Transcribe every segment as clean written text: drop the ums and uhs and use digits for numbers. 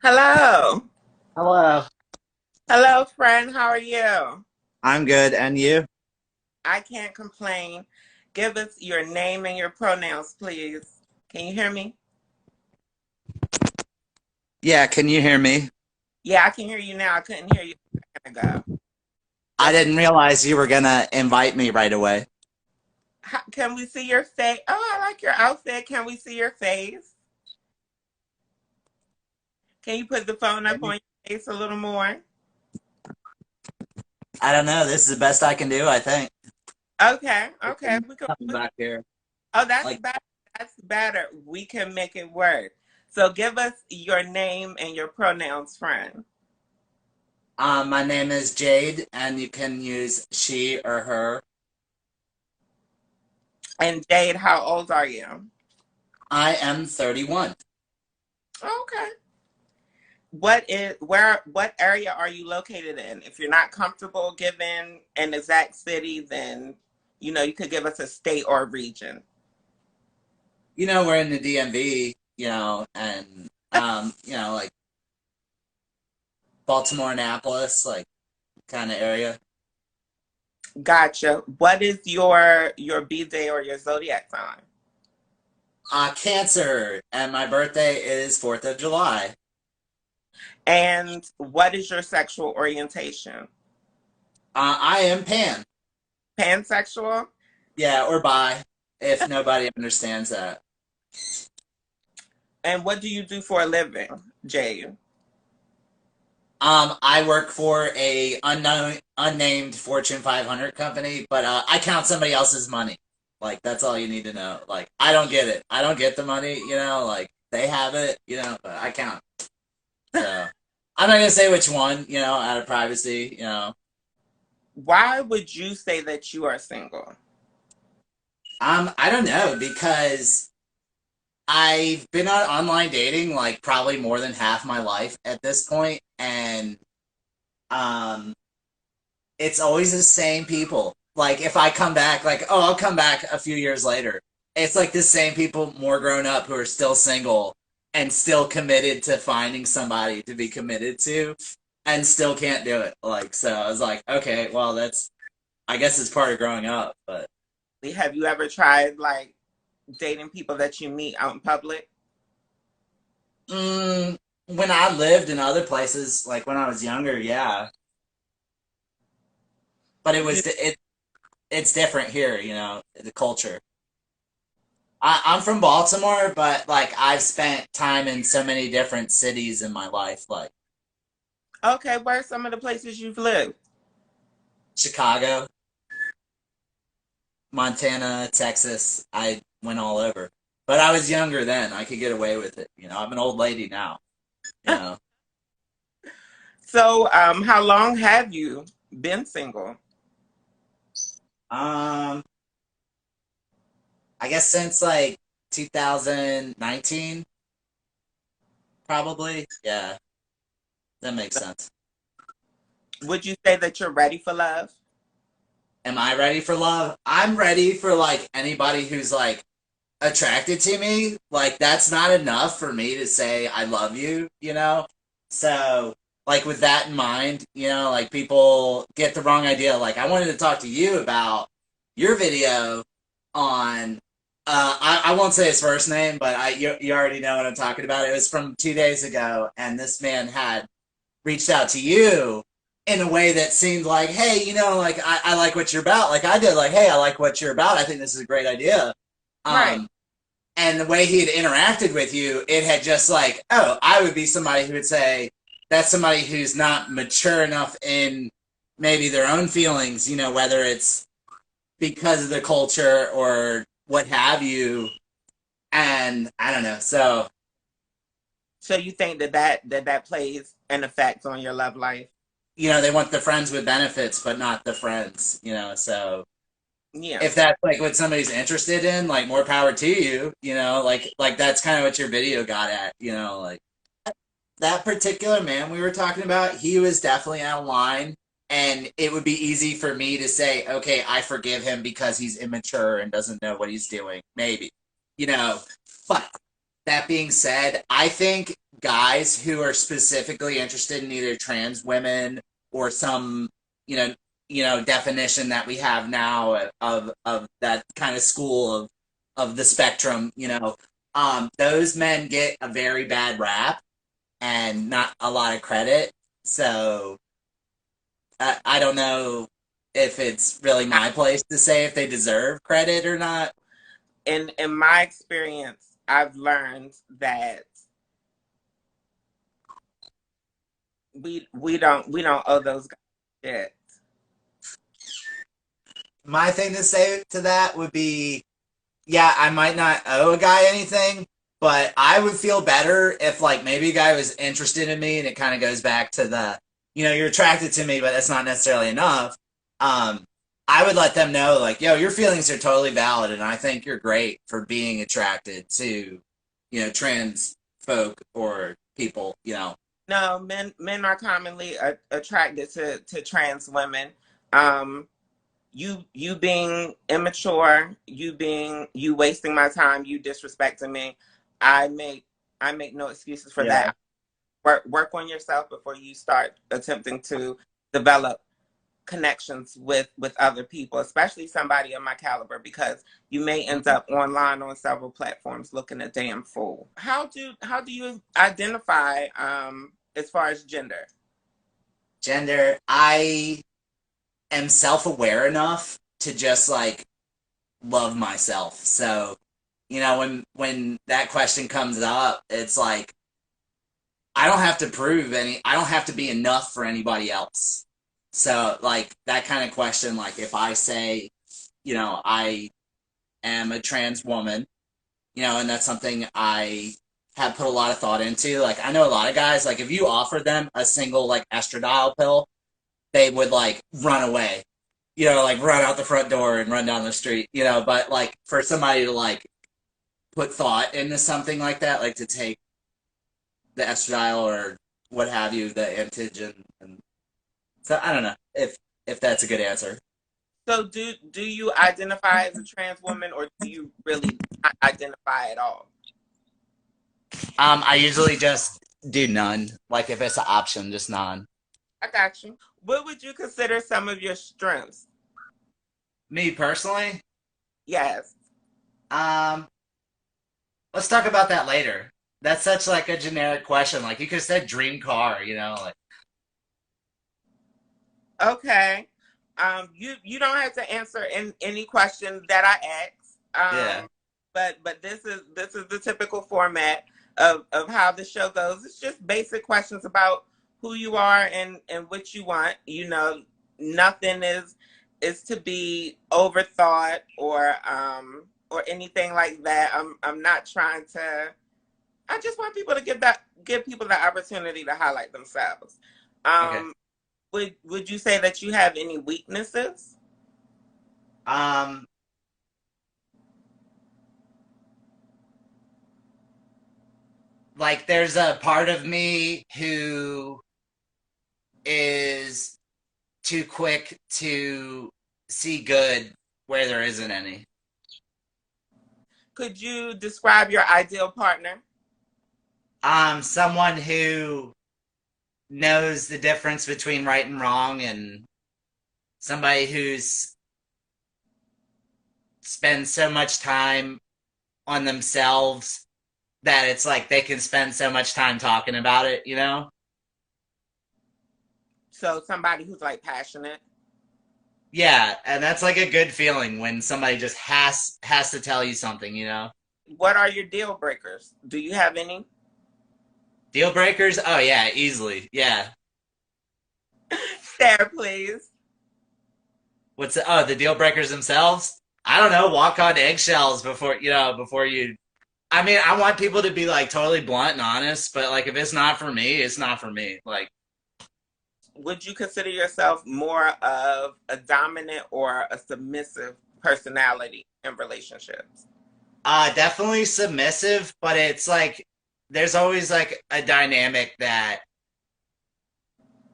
Hello. Hello. Hello, friend. How are you? I'm good, and you? I can't complain. Give us your name and your pronouns, please. Can you hear me? Yeah, can you hear me? Yeah, I can hear you now. I couldn't hear you a second ago. I What's didn't realize you were gonna invite me right away. can we see your face? Oh, I like your outfit. Can we see your face? Can you put the phone up on your face a little more? I don't know. This is the best I can do, I think. Okay, okay. Coming back here. Oh, that's Like, better. That's better. We can make it work. So give us your name and your pronouns, friend. my name is Jade, and you can use she or her. And Jade, how old are you? I am 31. Okay. What area are you located in? If you're not comfortable giving an exact city, then you could give us a state or a region. We're in the DMV, and like Baltimore, Annapolis, like kind of area. Gotcha. What is your B day or your zodiac sign? Cancer, and my birthday is 4th of July. And what is your sexual orientation? I am Pan. Pansexual? Yeah, or bi, if nobody understands that. And what do you do for a living, Jay? I work for a unnamed Fortune 500 company, but I count somebody else's money. Like that's all you need to know. Like I don't get it. I don't get the money. Like they have it. But I count. So I'm not gonna say which one. Out of privacy. Why would you say that you are single? I don't know because I've been on online dating like probably more than half my life at this point, and um it's always the same people. Like if I come back, like I'll come back a few years later. It's like the same people, more grown up, who are still single and still committed to finding somebody to be committed to, and still can't do it. Like so, I was like, okay, well that's I guess it's part of growing up. But Have you ever tried like dating people that you meet out in public? when I lived in other places, like when I was younger, yeah, but You it's different here. The culture. I'm from Baltimore, but like I've spent time in so many different cities in my life, like okay? Where are some of the places you've lived? Chicago, Montana, Texas. I went all over. But I was younger then. I could get away with it. I'm an old lady now. You know. So, how long have you been single? Um, I guess since like 2019, probably. Yeah, that makes sense. Would you say that you're ready for love? Am I ready for love? I'm ready for like anybody who's like attracted to me. Like that's not enough for me to say I love you. So like with that in mind, like people get the wrong idea. Like I wanted to talk to you about your video on I won't say his first name, but you already know what I'm talking about. It was from 2 days ago, and this man had reached out to you in a way that seemed like, hey, like I like what you're about. Like I did, like, hey, I like what you're about. I think this is a great idea. Right. Um, and the way he had interacted with you, it had just like, oh, I would be somebody who would say that's somebody who's not mature enough in maybe their own feelings, whether it's because of the culture or what have you. And I don't know. So, So you think that plays an effect on your love life? they want the friends with benefits, but not the friends. So Yeah. if that's like what somebody's interested in, like more power to you, like that's kind of what your video got at, like that particular man we were talking about, he was definitely out of line. And it would be easy for me to say, okay, I forgive him because he's immature and doesn't know what he's doing. Maybe, you know, but that being said, I think guys who are specifically interested in either trans women or some, you know, definition that we have now of that kind of school of the spectrum, those men get a very bad rap and not a lot of credit. So I don't know if it's really my place to say if they deserve credit or not. In my experience, I've learned that we don't owe those guys shit. My thing to say to that would be, yeah, I might not owe a guy anything, but I would feel better if like maybe a guy was interested in me, and it kind of goes back to the, you're attracted to me, but that's not necessarily enough. I would let them know like, yo, your feelings are totally valid, and I think you're great for being attracted to, trans folk or people. No, men are commonly attracted to trans women. Um, you being immature, you wasting my time, you disrespecting me. I make no excuses for Yeah. that. Work on yourself before you start attempting to develop connections with other people, especially somebody of my caliber, because you may end up online on several platforms looking a damn fool. How do you identify as far as gender? Gender, I am self-aware enough to just like love myself. So, when that question comes up, it's like I don't have to prove I don't have to be enough for anybody else. So, like that kind of question, like if I say, I am a trans woman, and that's something I have put a lot of thought into. Like I know a lot of guys, like if you offer them a single like estradiol pill, they would like run away, like run out the front door and run down the street, but like for somebody to like put thought into something like that, like to take the estradiol or what have you, the antigen, and so I don't know if that's a good answer. So do you identify as a trans woman, or do you really not identify at all? I usually just do none. Like if it's an option, just none. I got you. What would you consider some of your strengths? Me personally, Yes. um, let's talk about that later. That's such like a generic question. Like you could have said dream car, like Okay. You don't have to answer in any question that I ask. yeah. But this is the typical format of how the show goes. It's just basic questions about who you are and what you want. Nothing is to be overthought or anything like that. I'm not trying to. I just want people to give people the opportunity to highlight themselves. Okay. Would you say that you have any weaknesses? Um, like there's a part of me who is too quick to see good where there isn't any. Could you describe your ideal partner? Someone who knows the difference between right and wrong, and somebody who's spends so much time on themselves that it's like they can spend so much time talking about it. So somebody who's like passionate. Yeah, and that's like a good feeling when somebody just has to tell you something. What are your deal breakers? Do you have any? Deal breakers? Oh yeah, easily. Yeah. Share, please. The deal breakers themselves? I don't know, walk on eggshells before you. I mean, I want people to be like totally blunt and honest, but like if it's not for me, it's not for me. Like, Would you consider yourself more of a dominant or a submissive personality in relationships? definitely submissive, but it's like there's always like a dynamic that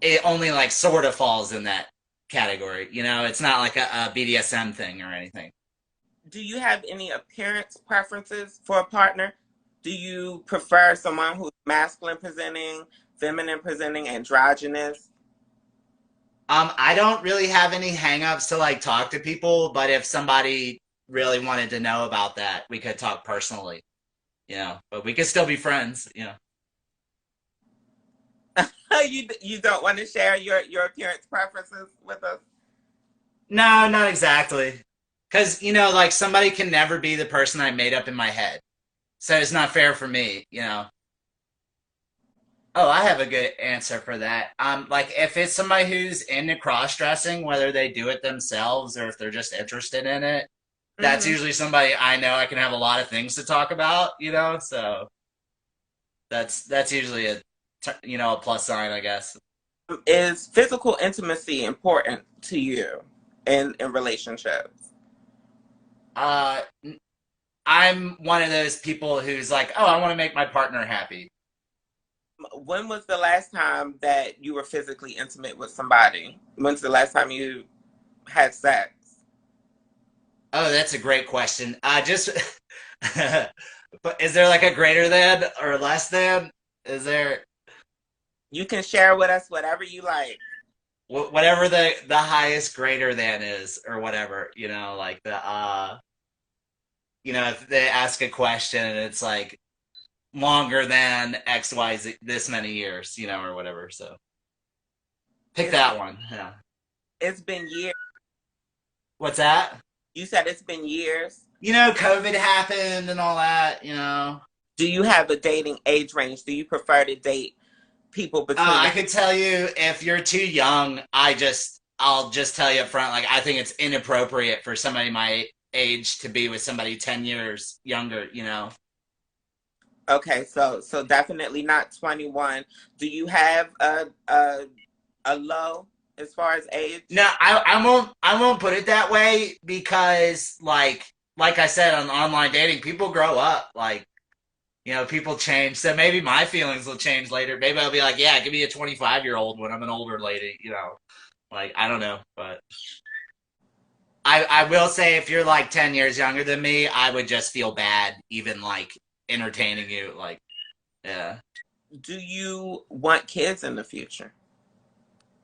it only like sort of falls in that category. It's not like a BDSM thing or anything. Do you have any appearance preferences for a partner? Do you prefer someone who's masculine presenting, feminine presenting, androgynous? I don't really have any hangups to like talk to people, but if somebody really wanted to know about that, we could talk personally, but we could still be friends. You don't want to share your appearance preferences with us? No, not exactly. Because, like somebody can never be the person I made up in my head. So it's not fair for me. Oh, I have a good answer for that. Like if it's somebody who's into cross-dressing, whether they do it themselves or if they're just interested in it, that's Hmm. usually somebody I know I can have a lot of things to talk about. So that's usually a plus sign, I guess. Is physical intimacy important to you in relationships? Uh, I'm one of those people who's like, oh, I want to make my partner happy. When was the last time that you were physically intimate with somebody? When's the last time you had sex? Oh, that's a great question. Just, but is there like a greater than or less than? Is there You can share with us whatever you like. whatever the highest greater than is or whatever? Like if they ask a question and it's like longer than X Y Z this many years, or whatever. So pick It's that one. Yeah. it's been years. What's that? You said it's been years. COVID happened and all that. Do you have a dating age range? Do you prefer to date people between I the could tell you if you're too young, I'll just tell you up front, like I think it's inappropriate for somebody my age to be with somebody 10 years younger. Okay, so definitely not 21. Do you have a low as far as age? No, I won't put it that way because like I said on online dating, people grow up. People change. So maybe my feelings will change later. Maybe I'll be like, yeah, give me a 25-year-old when I'm an older lady. Like I don't know, but I will say if you're like 10 years younger than me, I would just feel bad even like entertaining you. Like, yeah. Do you want kids in the future?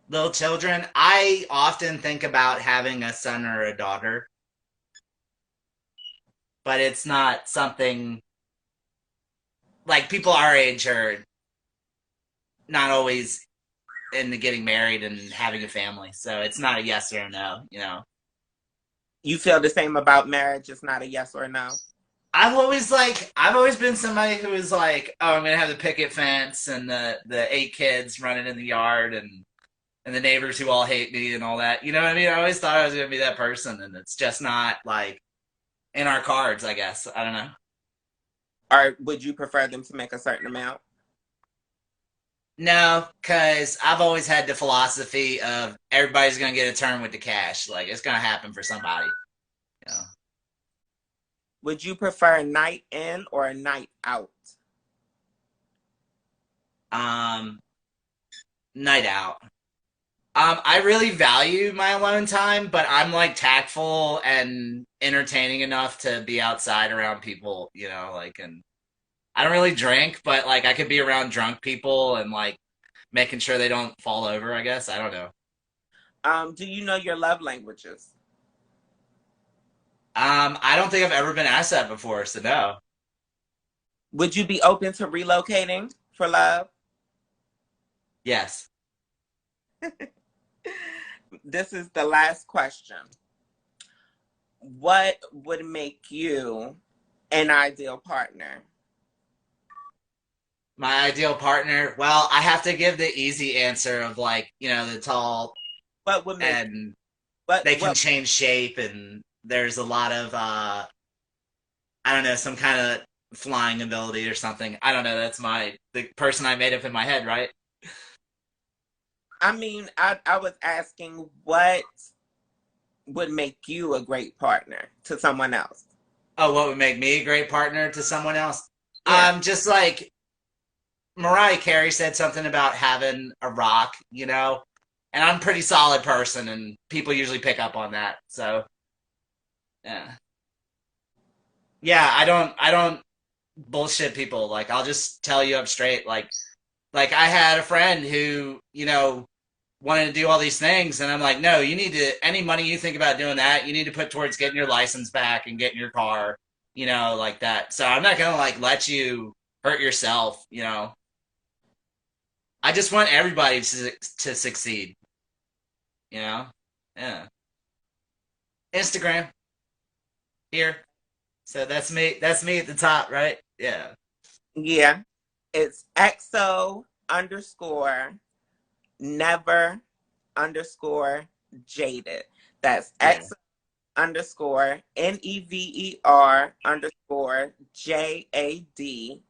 Little children, I often think about having a son or a daughter, but it's not something like people our age are not always into getting married and having a family. So it's not a yes or a no. You feel the same about marriage? It's not a yes or no. I've always been somebody who is like, oh, I'm gonna have the picket fence and the 8 kids running in the yard and the neighbors who all hate me and all that. You know what I mean? I always thought I was gonna be that person, and it's just not like in our cards. I guess I don't know. Or would you prefer them to make a certain amount? No, because I've always had the philosophy of everybody's gonna get a turn with the cash. Like it's gonna happen for somebody. You know? Would you prefer a night in or a night out? Um, Night out. I really value my alone time, but I'm like tactful and entertaining enough to be outside around people, like, and I don't really drink, but like I could be around drunk people and like making sure they don't fall over, I guess. I don't know. Do you know your love languages? I don't think I've ever been asked that before, so no. Would you be open to relocating for love? Yes. This is the last question. What would make you an ideal partner? My ideal partner, well, I have to give the easy answer of like, the tall What would make and what they can what change shape and there's a lot of I don't know, some kind of flying ability or something. I don't know. That's the person I made up in my head, right? I mean, I was asking what would make you a great partner to someone else. Oh, what would make me a great partner to someone else? Yeah. Just like Mariah Carey said something about having a rock, and I'm a pretty solid person, and people usually pick up on that. So, yeah, yeah. I don't bullshit people. Like I'll just tell you up straight. Like I had a friend who, you know, wanted to do all these things, and I'm like, no, you need to, any money you think about doing that, you need to put towards getting your license back and getting your car, you know, like that. So I'm not gonna like let you hurt yourself, you know. I just want everybody to succeed, you know. Yeah. Instagram here. So that's me. That's me at the top, right? Yeah. Yeah. It's XO underscore never underscore jaded. That's Yeah. XO underscore NEVER underscore JADED.